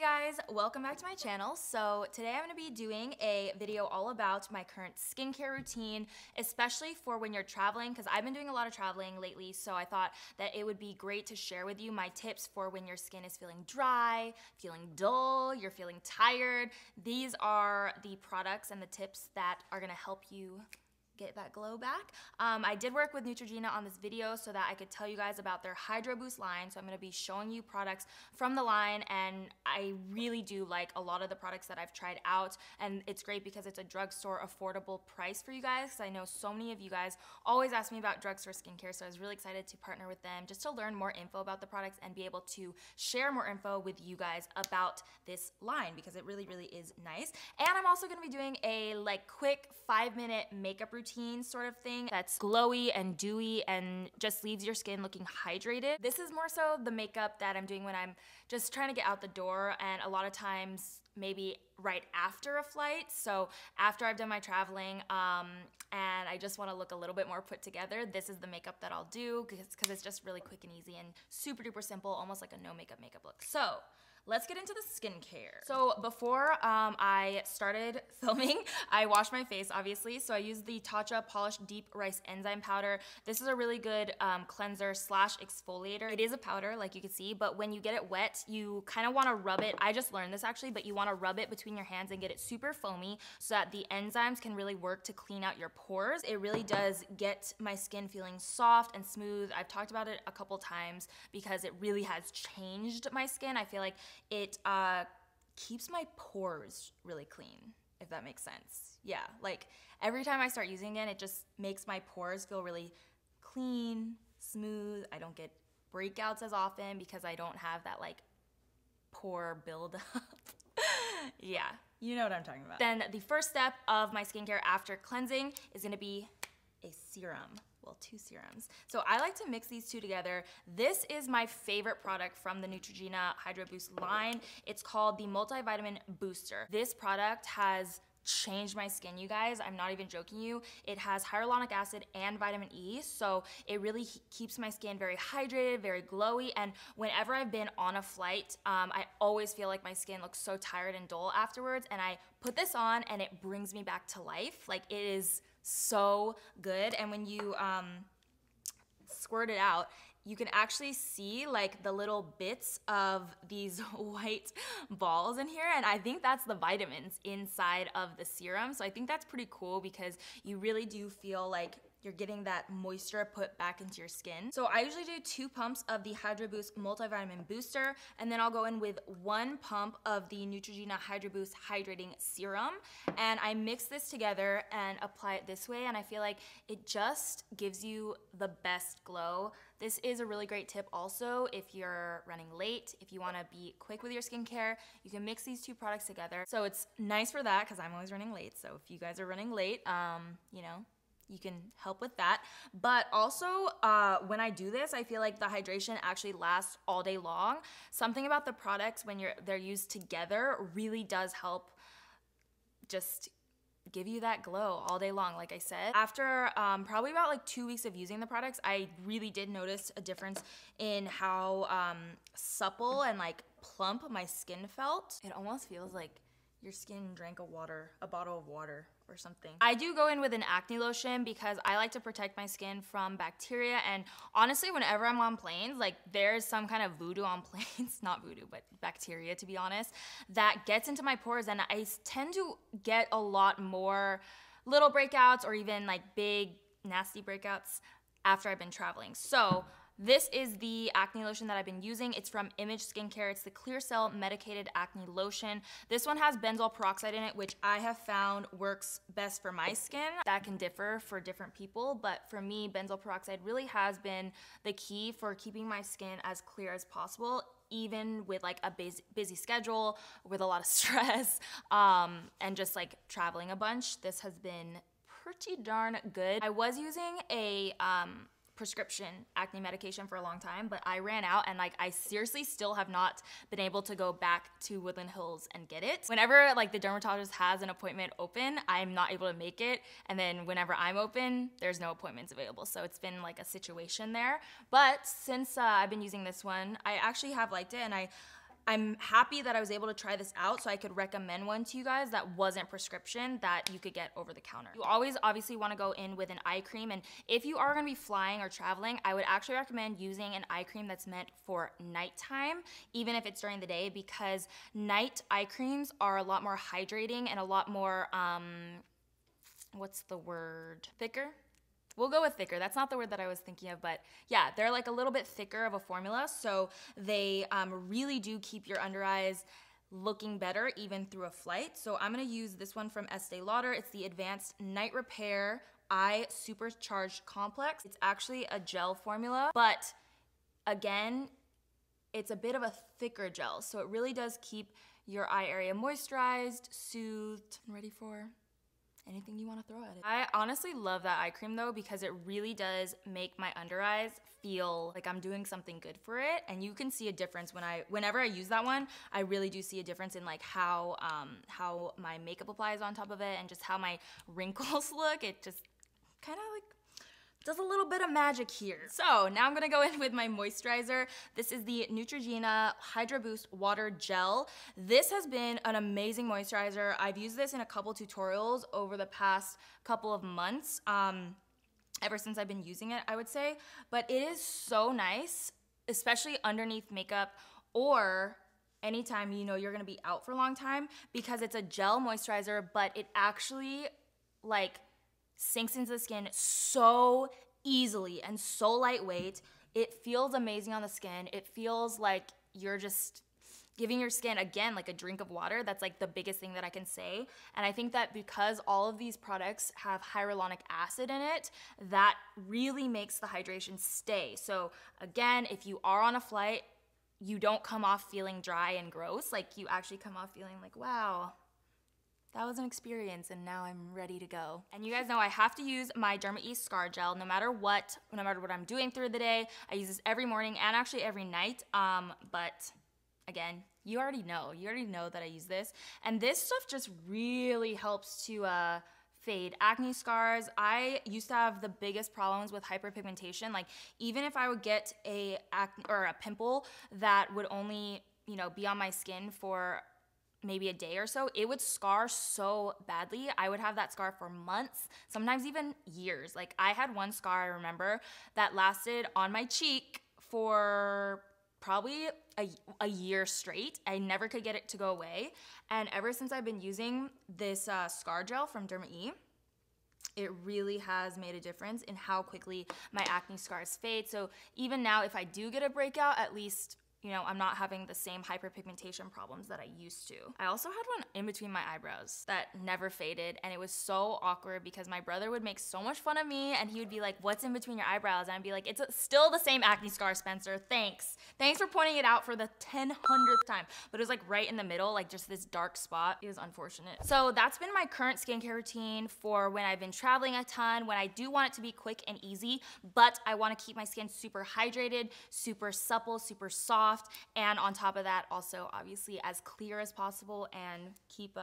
Hey guys, welcome back to my channel. So today I'm going to be doing a video all about my current skincare routine, especially for when you're traveling, because I've been doing a lot of traveling lately, so I thought that it would be great to share with you my tips for when your skin is feeling dry, feeling dull, you're feeling tired. These are the products and the tips that are going to help you get that glow back. I did work with Neutrogena on this video so that I could tell you guys about their Hydroboost line. So I'm going to be showing you products from the line, and I really do like a lot of the products that I've tried out, and it's great because it's a drugstore affordable price for you guys, because I know so many of you guys always ask me about drugstore skincare, so I was really excited to partner with them just to learn more info about the products and be able to share more info with you guys about this line, because it really is nice. And I'm also going to be doing a quick 5-minute makeup routine sort of thing that's glowy and dewy and just leaves your skin looking hydrated. This is more so the makeup that I'm doing when I'm just trying to get out the door, and a lot of times maybe right after a flight. So after I've done my traveling and I just want to look a little bit more put together, this is the makeup that I'll do because it's just really quick and easy and super duper simple, almost like a no makeup look. So let's get into the skincare. So before I started filming, I washed my face, obviously. So I used the Tatcha Polished Deep Rice Enzyme Powder. This is a really good cleanser slash exfoliator. It is a powder, like you can see, but when you get it wet, you kind of want to rub it. I just learned this actually, but you want to rub it between your hands and get it super foamy so that the enzymes can really work to clean out your pores. It really does get my skin feeling soft and smooth. I've talked about it a couple times because it really has changed my skin. I feel like it keeps my pores really clean, if that makes sense. Yeah, like every time I start using it, it just makes my pores feel really clean, smooth. I don't get breakouts as often because I don't have that pore buildup. Yeah, you know what I'm talking about. Then the first step of my skincare after cleansing is gonna be a serum. Well, 2 serums. So I like to mix these two together. This is my favorite product from the Neutrogena Hydroboost line. It's called the Multivitamin Booster. This product has changed my skin, you guys. I'm not even joking you. It has hyaluronic acid and vitamin E, so it really keeps my skin very hydrated, very glowy, and whenever I've been on a flight, I always feel like my skin looks so tired and dull afterwards, and I put this on and it brings me back to life. Like, it is so good. And when you squirt it out, you can actually see the little bits of these white balls in here, and I think that's the vitamins inside of the serum. So I think that's pretty cool because you really do feel like you're getting that moisture put back into your skin. So I usually do 2 pumps of the Hydroboost Multivitamin Booster, and then I'll go in with 1 pump of the Neutrogena Hydroboost Hydrating Serum, and I mix this together and apply it this way, and I feel like it just gives you the best glow. This is a really great tip also if you're running late, if you wanna be quick with your skincare, you can mix these 2 products together. So it's nice for that because I'm always running late, so if you guys are running late, you know, you can help with that. But also, when I do this, I feel like the hydration actually lasts all day long. Something about the products when they're used together really does help just give you that glow all day long, like I said. After probably about 2 weeks of using the products, I really did notice a difference in how supple and plump my skin felt. It almost feels like your skin drank a bottle of water or something. I do go in with an acne lotion because I like to protect my skin from bacteria, and honestly, whenever I'm on planes, there's some kind of voodoo on planes, not voodoo, but bacteria, to be honest, that gets into my pores, and I tend to get a lot more little breakouts or even big nasty breakouts after I've been traveling. So this is the acne lotion that I've been using. It's from Image Skincare. It's the Clear Cell Medicated Acne Lotion. This one has benzoyl peroxide in it, which I have found works best for my skin. That can differ for different people, but for me, benzoyl peroxide really has been the key for keeping my skin as clear as possible, even with a busy schedule, with a lot of stress, and just traveling a bunch. This has been pretty darn good. I was using a prescription acne medication for a long time, but I ran out, and I seriously still have not been able to go back to Woodland Hills and get it. Whenever the dermatologist has an appointment open, I'm not able to make it, and then whenever I'm open, there's no appointments available. So it's been a situation there. But since I've been using this one, I actually have liked it, and I I'm happy that I was able to try this out so I could recommend one to you guys that wasn't prescription, that you could get over the counter. You always obviously want to go in with an eye cream, and if you are going to be flying or traveling, I would actually recommend using an eye cream that's meant for nighttime, even if it's during the day, because night eye creams are a lot more hydrating and a lot more, what's the word? Thicker? We'll go with thicker. That's not the word that I was thinking of, but yeah, they're like a little bit thicker of a formula, so they really do keep your under eyes looking better even through a flight. So I'm gonna use this one from Estée Lauder. It's the Advanced Night Repair Eye Supercharged Complex. It's actually a gel formula, but again, it's a bit of a thicker gel, so it really does keep your eye area moisturized, soothed, and ready for anything you want to throw at it. I honestly love that eye cream though, because it really does make my under eyes feel like I'm doing something good for it, and you can see a difference whenever I use that one. I really do see a difference in like how my makeup applies on top of it and just how my wrinkles look. It just kind of like does a little bit of magic here. So now I'm gonna go in with my moisturizer. This is the Neutrogena Hydroboost Water Gel. This has been an amazing moisturizer. I've used this in a couple tutorials over the past couple of months, ever since I've been using it, I would say. But it is so nice, especially underneath makeup or anytime you know you're gonna be out for a long time, because it's a gel moisturizer, but it actually like sinks into the skin so easily and so lightweight. It feels amazing on the skin. It feels like you're just giving your skin, again, like a drink of water. That's like the biggest thing that I can say. And I think that because all of these products have hyaluronic acid in it, that really makes the hydration stay. So again, if you are on a flight, you don't come off feeling dry and gross. Like you actually come off feeling like, wow, that was an experience and now I'm ready to go. And you guys know I have to use my Derma Scar Gel no matter what I'm doing through the day. I use this every morning and actually every night. But again, you already know that I use this. And this stuff just really helps to fade acne scars. I used to have the biggest problems with hyperpigmentation. Like even if I would get a pimple that would only, be on my skin for maybe a day or so, it would scar so badly. I would have that scar for months, sometimes even years. Like I had one scar I remember that lasted on my cheek for probably a year straight. I never could get it to go away. And ever since I've been using this scar gel from Derma, it really has made a difference in how quickly my acne scars fade. So even now, if I do get a breakout, at least I'm not having the same hyperpigmentation problems that I used to. I also had one in between my eyebrows that never faded, and it was so awkward because my brother would make so much fun of me, and he would be like, what's in between your eyebrows? And I'd be like, it's still the same acne scar, Spencer, thanks. Thanks for pointing it out for the 100th time. But it was like right in the middle, like just this dark spot. It was unfortunate. So that's been my current skincare routine for when I've been traveling a ton, when I do want it to be quick and easy, but I wanna keep my skin super hydrated, super supple, super soft, and on top of that, also obviously as clear as possible and keep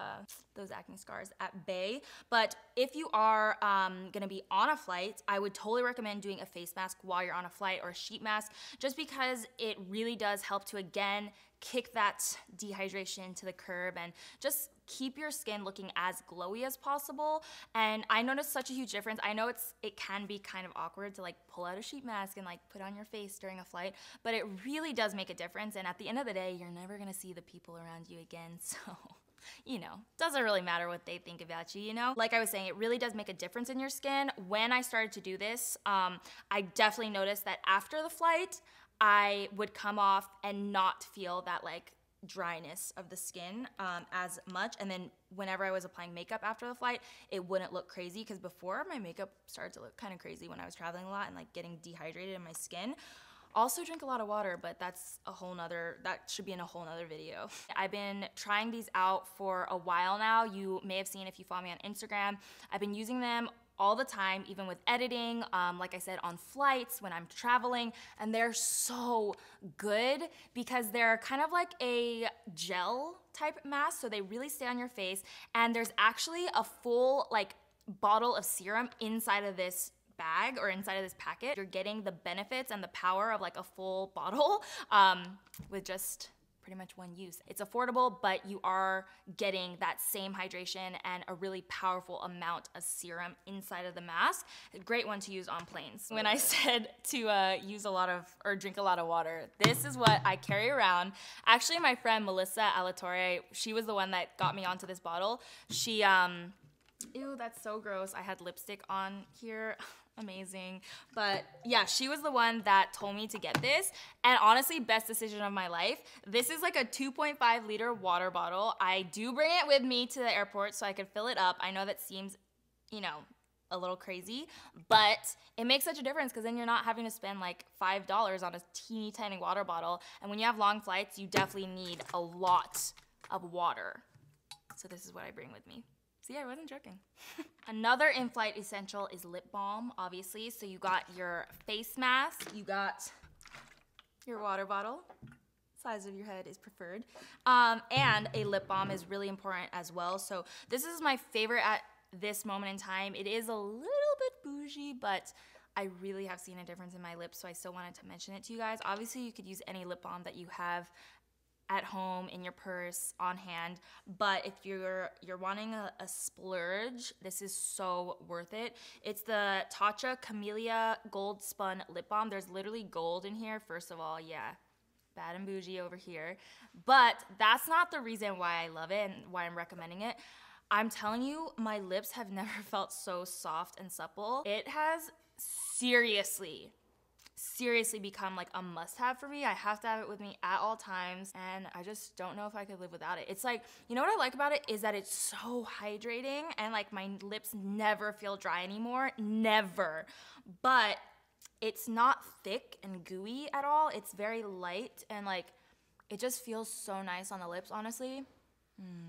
those acne scars at bay. But if you are gonna be on a flight, I would totally recommend doing a face mask while you're on a flight, or a sheet mask, just because it really does help to, again, kick that dehydration to the curb and just keep your skin looking as glowy as possible. And I noticed such a huge difference. I know it can be kind of awkward to like pull out a sheet mask and like put on your face during a flight, but it really does make a difference. And at the end of the day, you're never gonna see the people around you again, so doesn't really matter what they think about you, Like I was saying, it really does make a difference in your skin. When I started to do this, I definitely noticed that after the flight, I would come off and not feel that like dryness of the skin as much. And then whenever I was applying makeup after the flight, it wouldn't look crazy, because before, my makeup started to look kind of crazy when I was traveling a lot and like getting dehydrated in my skin. Also drink a lot of water, but that should be in a whole nother video. I've been trying these out for a while now. You may have seen if you follow me on Instagram. I've been using them all the time, even with editing, like I said, on flights, when I'm traveling, and they're so good because they're kind of like a gel type mask, so they really stay on your face, and there's actually a full like bottle of serum inside of this bag or inside of this packet. You're getting the benefits and the power of like a full bottle with just pretty much one use. It's affordable, but you are getting that same hydration and a really powerful amount of serum inside of the mask. A great one to use on planes. When I said to use a lot of, or drink a lot of water, this is what I carry around. Actually, my friend Melissa Alatorre, she was the one that got me onto this bottle. She, ew, that's so gross. I had lipstick on here. Amazing. But yeah, she was the one that told me to get this, and honestly, best decision of my life. This is like a 2.5 liter water bottle. I do bring it with me to the airport so I can fill it up. I know that seems, you know, a little crazy, but it makes such a difference because then you're not having to spend like $5 on a teeny tiny water bottle. And when you have long flights, you definitely need a lot of water. So this is what I bring with me. See, I wasn't joking. Another in-flight essential is lip balm, obviously. So you got your face mask, you got your water bottle, size of your head is preferred, and a lip balm is really important as well. So this is my favorite at this moment in time. It is a little bit bougie, but I really have seen a difference in my lips, so I still wanted to mention it to you guys. Obviously, you could use any lip balm that you have at home, in your purse, on hand, but if you're wanting a splurge, this is so worth it. It's the Tatcha Camellia Gold Spun Lip Balm. There's literally gold in here, first of all, yeah. Bad and bougie over here. But that's not the reason why I love it and why I'm recommending it. I'm telling you, my lips have never felt so soft and supple. It has seriously become like a must-have for me. I have to have it with me at all times, and I just don't know if I could live without it. It's like, you know what I like about it is that it's so hydrating, and like my lips never feel dry anymore, never. But it's not thick and gooey at all. It's very light, and like it just feels so nice on the lips, honestly.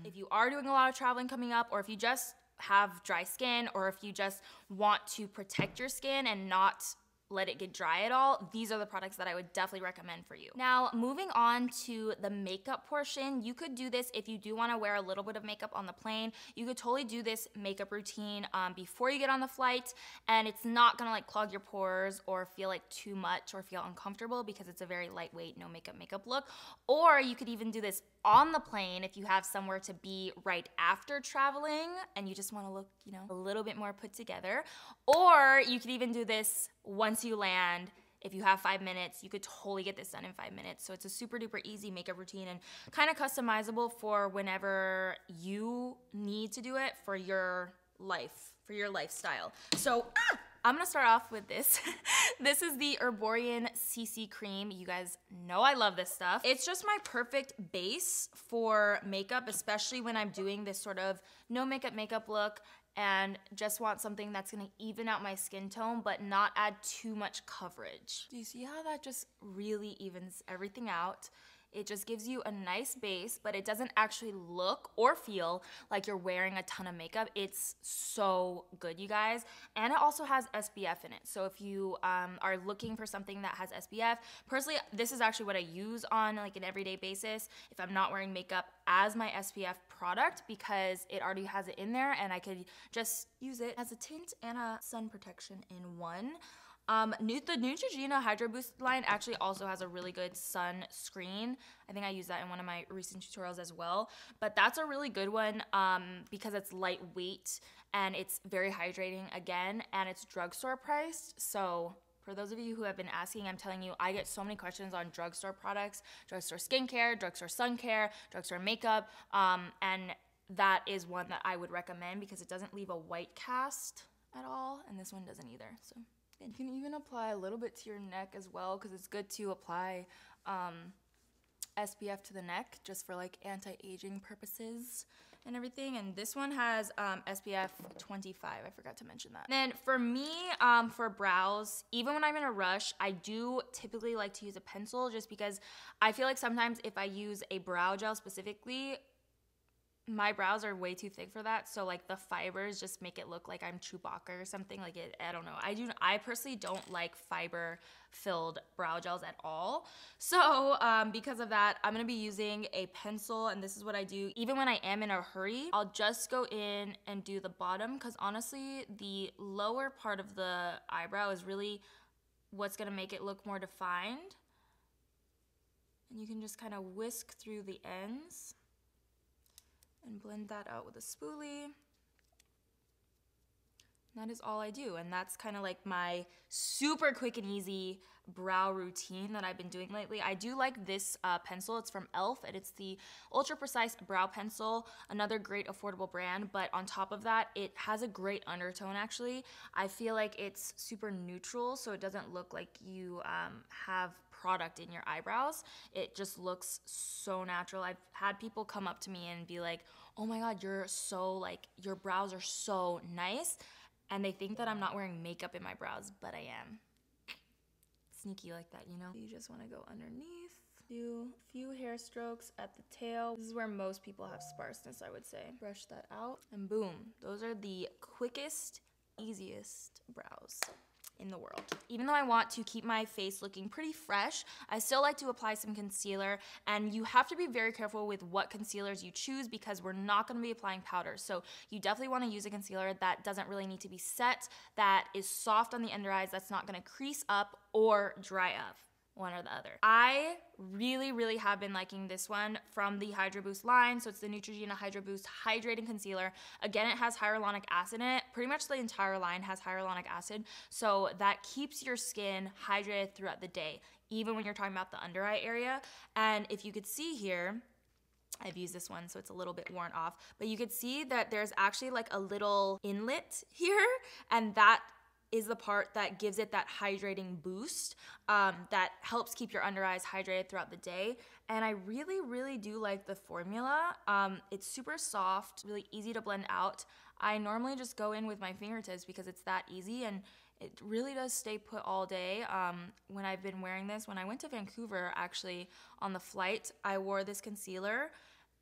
If you are doing a lot of traveling coming up, or if you just have dry skin, or if you just want to protect your skin and not let it get dry at all, these are the products that I would definitely recommend for you. Now, moving on to the makeup portion, you could do this if you do want to wear a little bit of makeup on the plane. You could totally do this makeup routine before you get on the flight, and it's not gonna like clog your pores or feel like too much or feel uncomfortable because it's a very lightweight, no makeup look. Or you could even do this on the plane if you have somewhere to be right after traveling and you just want to look, you know, a little bit more put together. Or you could even do this once you land. If you have 5 minutes, you could totally get this done in 5 minutes. So it's a super duper easy makeup routine and kind of customizable for whenever you need to do it for your life, for your lifestyle. So I'm gonna start off with this. This is the Herborian CC Cream. You guys know I love this stuff. It's just my perfect base for makeup, especially when I'm doing this sort of no makeup look and just want something that's gonna even out my skin tone but not add too much coverage. Do you see how that just really evens everything out? It just gives you a nice base, but it doesn't actually look or feel like you're wearing a ton of makeup. It's so good, you guys. And it also has SPF in it. So if you are looking for something that has SPF, personally, this is actually what I use on like an everyday basis if I'm not wearing makeup as my SPF product, because it already has it in there and I could just use it as a tint and a sun protection in one. The Neutrogena Hydroboost line actually also has a really good sunscreen. I think I used that in one of my recent tutorials as well. But that's a really good one because it's lightweight and it's very hydrating again, and it's drugstore priced. So for those of you who have been asking, I'm telling you, I get so many questions on drugstore products, drugstore skincare, drugstore sun care, drugstore makeup, and that is one that I would recommend because it doesn't leave a white cast at all, and this one doesn't either. So you can even apply a little bit to your neck as well, because it's good to apply SPF to the neck just for like anti-aging purposes and everything. And this one has SPF 25. I forgot to mention that. And then for me, for brows, even when I'm in a rush, I do typically like to use a pencil just because I feel like sometimes if I use a brow gel specifically, my brows are way too thick for that, so like the fibers just make it look like I'm Chewbacca or something. Like I don't know. I personally don't like fiber-filled brow gels at all. So because of that, I'm gonna be using a pencil, and this is what I do. Even when I am in a hurry, I'll just go in and do the bottom, because honestly, the lower part of the eyebrow is really what's gonna make it look more defined. And you can just kind of whisk through the ends and blend that out with a spoolie. That is all I do, and that's kind of like my super quick and easy brow routine that I've been doing lately. I do like this pencil. It's from e.l.f. and it's the Ultra Precise Brow Pencil, another great affordable brand, but on top of that, it has a great undertone actually. I feel like it's super neutral, so it doesn't look like you have product in your eyebrows. It just looks so natural. I've had people come up to me and be like, oh my God, you're so like, your brows are so nice. And they think that I'm not wearing makeup in my brows, but I am. Sneaky like that, you know? You just wanna go underneath, do a few hair strokes at the tail. This is where most people have sparseness, I would say. Brush that out, and boom. Those are the quickest, easiest brows in the world. Even though I want to keep my face looking pretty fresh, I still like to apply some concealer, and you have to be very careful with what concealers you choose because we're not gonna be applying powder. So you definitely wanna use a concealer that doesn't really need to be set, that is soft on the under eyes, that's not gonna crease up or dry up. One or the other. I really have been liking this one from the Hydroboost line. So it's the Neutrogena Hydroboost Hydrating Concealer. Again, it has hyaluronic acid in it. Pretty much the entire line has hyaluronic acid. So that keeps your skin hydrated throughout the day, even when you're talking about the under eye area. And if you could see here, I've used this one, so it's a little bit worn off, but you could see that there's actually like a little inlet here, and that is the part that gives it that hydrating boost that helps keep your under eyes hydrated throughout the day. And I really do like the formula. It's super soft, really easy to blend out. I normally just go in with my fingertips because it's that easy, and it really does stay put all day. When I've been wearing this, when I went to Vancouver actually on the flight, I wore this concealer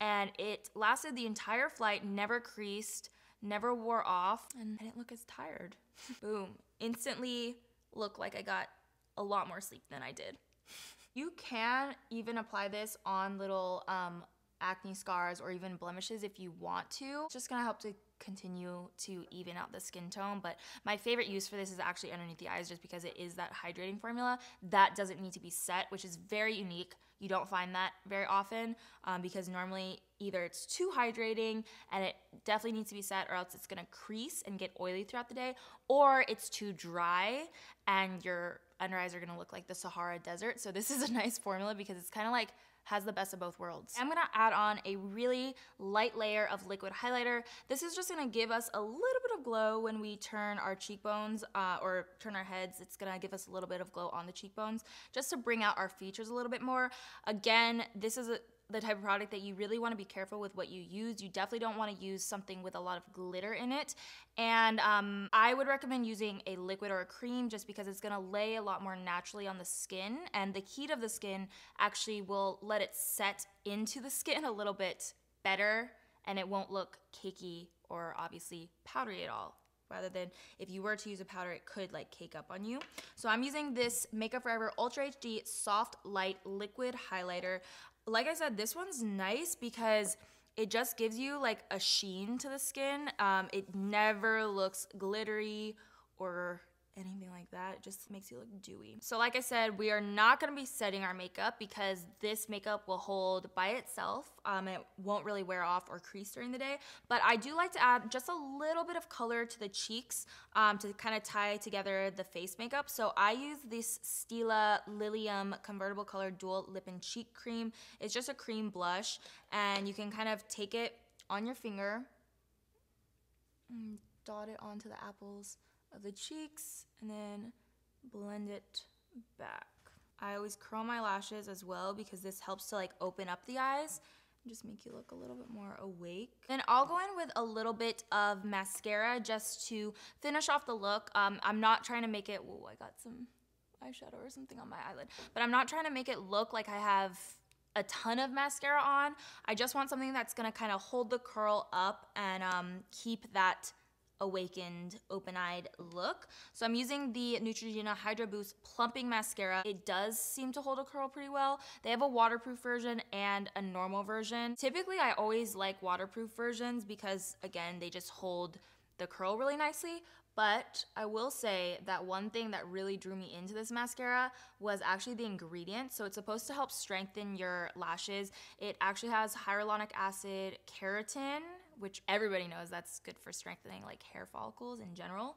and it lasted the entire flight, never creased, never wore off, and I didn't look as tired. Boom. Instantly look like I got a lot more sleep than I did. You can even apply this on little acne scars or even blemishes if you want to. It's just gonna help to continue to even out the skin tone, but my favorite use for this is actually underneath the eyes just because it is that hydrating formula that doesn't need to be set, which is very unique. You don't find that very often because normally either it's too hydrating and it definitely needs to be set, or else it's gonna crease and get oily throughout the day, or it's too dry and your under eyes are gonna look like the Sahara Desert. So this is a nice formula because it's kind of like has the best of both worlds. I'm gonna add on a really light layer of liquid highlighter. This is just gonna give us a little bit of glow when we turn our cheekbones or turn our heads. It's gonna give us a little bit of glow on the cheekbones just to bring out our features a little bit more. Again, this is the type of product that you really want to be careful with what you use. You definitely don't want to use something with a lot of glitter in it. And I would recommend using a liquid or a cream just because it's going to lay a lot more naturally on the skin. And the heat of the skin actually will let it set into the skin a little bit better, and it won't look cakey or obviously powdery at all. Rather than if you were to use a powder, it could like cake up on you. So I'm using this Makeup Forever Ultra HD Soft Light Liquid Highlighter. Like I said, this one's nice because it just gives you like a sheen to the skin. It never looks glittery or anything like that. It just makes you look dewy. So like I said, we are not gonna be setting our makeup because this makeup will hold by itself. It won't really wear off or crease during the day, but I do like to add just a little bit of color to the cheeks to kind of tie together the face makeup. So I use this Stila Lilium Convertible Color Dual Lip and Cheek Cream. It's just a cream blush, and you can kind of take it on your finger and dot it onto the apples of the cheeks and then blend it back. I always curl my lashes as well because this helps to like open up the eyes and just make you look a little bit more awake. Then I'll go in with a little bit of mascara just to finish off the look. I'm not trying to make it, whoa, I got some eyeshadow or something on my eyelid, but I'm not trying to make it look like I have a ton of mascara on. I just want something that's gonna kind of hold the curl up and keep that awakened, open-eyed look. So I'm using the Neutrogena Hydroboost Plumping Mascara. It does seem to hold a curl pretty well. They have a waterproof version and a normal version. Typically, I always like waterproof versions because, again, they just hold the curl really nicely. But I will say that one thing that really drew me into this mascara was actually the ingredient. So it's supposed to help strengthen your lashes. It actually has hyaluronic acid, keratin, which everybody knows that's good for strengthening like hair follicles in general,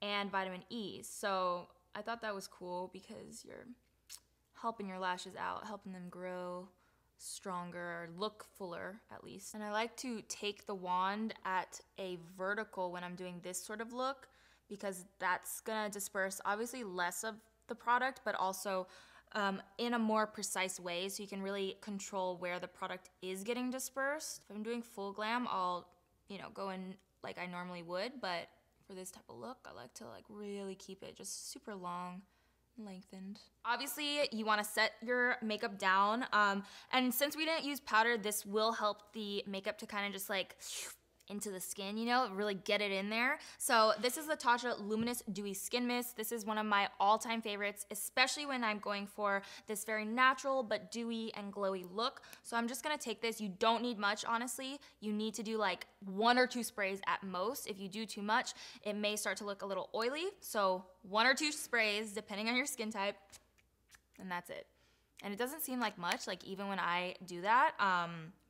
and vitamin E. So I thought that was cool because you're helping your lashes out, helping them grow stronger, or look fuller at least. And I like to take the wand at a vertical when I'm doing this sort of look, because that's gonna disperse obviously less of the product, but also in a more precise way, so you can really control where the product is getting dispersed. If I'm doing full glam, I'll, you know, go in like I normally would, but for this type of look, I like to like really keep it just super long, lengthened. Obviously, you want to set your makeup down, and since we didn't use powder, this will help the makeup to kind of just like into the skin, you know, really get it in there. So this is the Tatcha Luminous Dewy Skin Mist. This is one of my all-time favorites, especially when I'm going for this very natural but dewy and glowy look. So I'm just gonna take this. You don't need much, honestly. You need to do like 1 or 2 sprays at most. If you do too much, it may start to look a little oily. So 1 or 2 sprays, depending on your skin type, and that's it. And it doesn't seem like much, like even when I do that,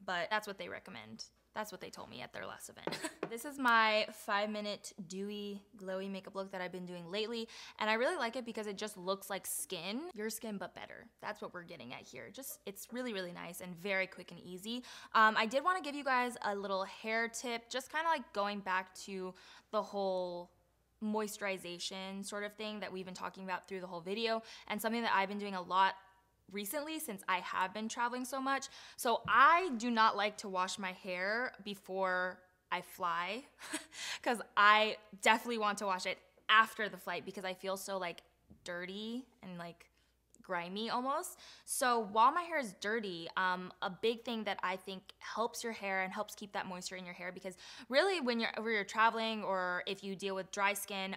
but that's what they recommend. That's what they told me at their last event. This is my 5-minute dewy, glowy makeup look that I've been doing lately. And I really like it because it just looks like skin. Your skin, but better. That's what we're getting at here. Just, it's really, really nice and very quick and easy. I did want to give you guys a little hair tip, just kind of like going back to the whole moisturization sort of thing that we've been talking about through the whole video, and something that I've been doing a lot recently since I have been traveling so much. So I do not like to wash my hair before I fly because I definitely want to wash it after the flight because I feel so like dirty and like grimy almost. So while my hair is dirty, a big thing that I think helps your hair and helps keep that moisture in your hair, because really when you're traveling or if you deal with dry skin,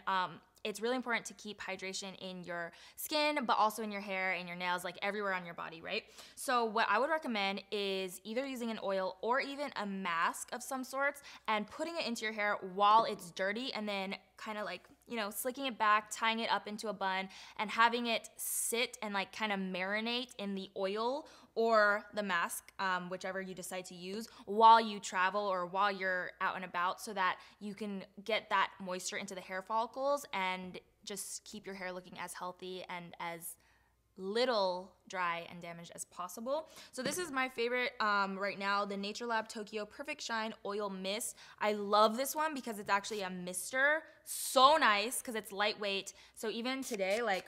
it's really important to keep hydration in your skin, but also in your hair and your nails, like everywhere on your body, right? So what I would recommend is either using an oil or even a mask of some sorts and putting it into your hair while it's dirty, and then kind of like, you know, slicking it back, tying it up into a bun, and having it sit and like kind of marinate in the oil or the mask, whichever you decide to use, while you travel or while you're out and about, so that you can get that moisture into the hair follicles and just keep your hair looking as healthy and as little dry and damaged as possible. So this is my favorite right now, the NatureLab Tokyo Perfect Shine Oil Mist. I love this one because it's actually a mister. So nice because it's lightweight. So even today, like,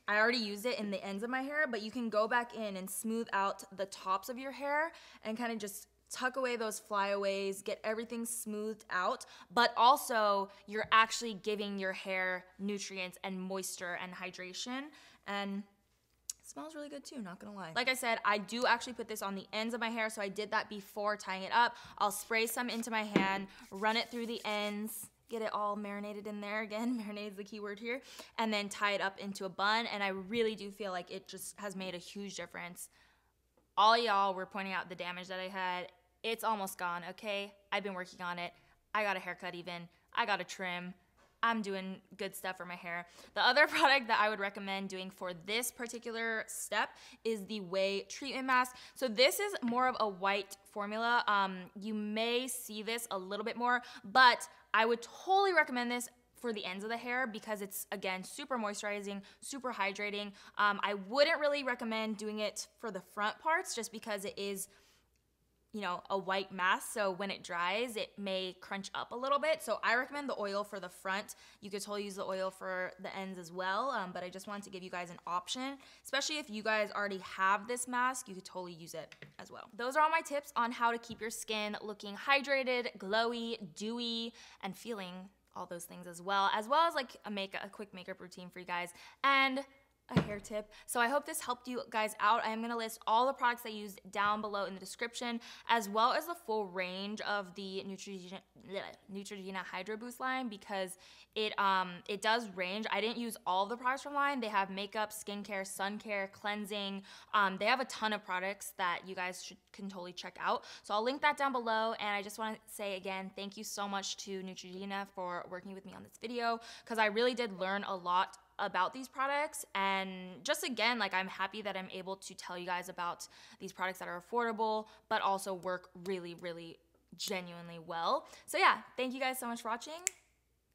I already used it in the ends of my hair, but you can go back in and smooth out the tops of your hair and kind of just tuck away those flyaways, get everything smoothed out, but also you're actually giving your hair nutrients and moisture and hydration, and it smells really good too, not gonna lie. Like I said, I do actually put this on the ends of my hair, so I did that before tying it up. I'll spray some into my hand, run it through the ends, get it all marinated in there. Again, marinate is the key word here, and then tie it up into a bun, and I really do feel like it just has made a huge difference. All y'all were pointing out the damage that I had. It's almost gone, okay? I've been working on it. I got a haircut even. I got a trim. I'm doing good stuff for my hair. The other product that I would recommend doing for this particular step is the Whey Treatment Mask. So this is more of a white formula. You may see this a little bit more, but I would totally recommend this for the ends of the hair because it's, again, super moisturizing, super hydrating. I wouldn't really recommend doing it for the front parts just because it is, you know, a white mask, so when it dries, it may crunch up a little bit. So I recommend the oil for the front. You could totally use the oil for the ends as well, but I just wanted to give you guys an option, especially if you guys already have this mask, you could totally use it as well. Those are all my tips on how to keep your skin looking hydrated, glowy, dewy, and feeling all those things as well as like a quick makeup routine for you guys. And a hair tip. So I hope this helped you guys out. I am gonna list all the products I used down below in the description, as well as the full range of the Neutrogena Hydroboost line, because it does range. I didn't use all of the products from line. They have makeup, skincare, sun care, cleansing. They have a ton of products that you guys can totally check out. So I'll link that down below. And I just want to say again, thank you so much to Neutrogena for working with me on this video, because I really did learn a lot about these products. And just again, like, I'm happy that I'm able to tell you guys about these products that are affordable but also work really, really genuinely well. So yeah, thank you guys so much for watching.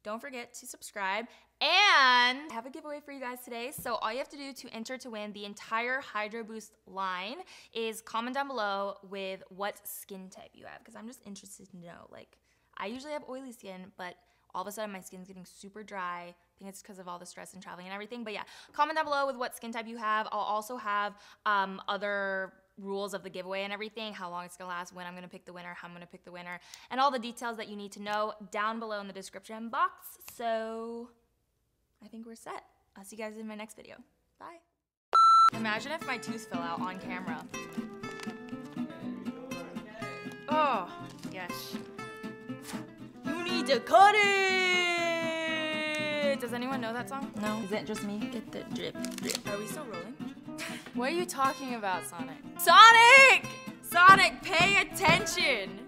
Don't forget to subscribe, and I have a giveaway for you guys today. So all you have to do to enter to win the entire Hydroboost line is comment down below with what skin type you have, because I'm just interested to know. Like, I usually have oily skin, but all of a sudden my skin's getting super dry. I think it's because of all the stress and traveling and everything. But yeah, comment down below with what skin type you have. I'll also have other rules of the giveaway and everything, how long it's gonna last, when I'm gonna pick the winner, how I'm gonna pick the winner, and all the details that you need to know down below in the description box. So I think we're set. I'll see you guys in my next video. Bye. Imagine if my tooth fell out on camera. Oh, yes. You need to cut it! Does anyone know that song? No. Is it just me? Get the drip, drip. Are we still rolling? What are you talking about, Sonic? Sonic! Sonic, pay attention!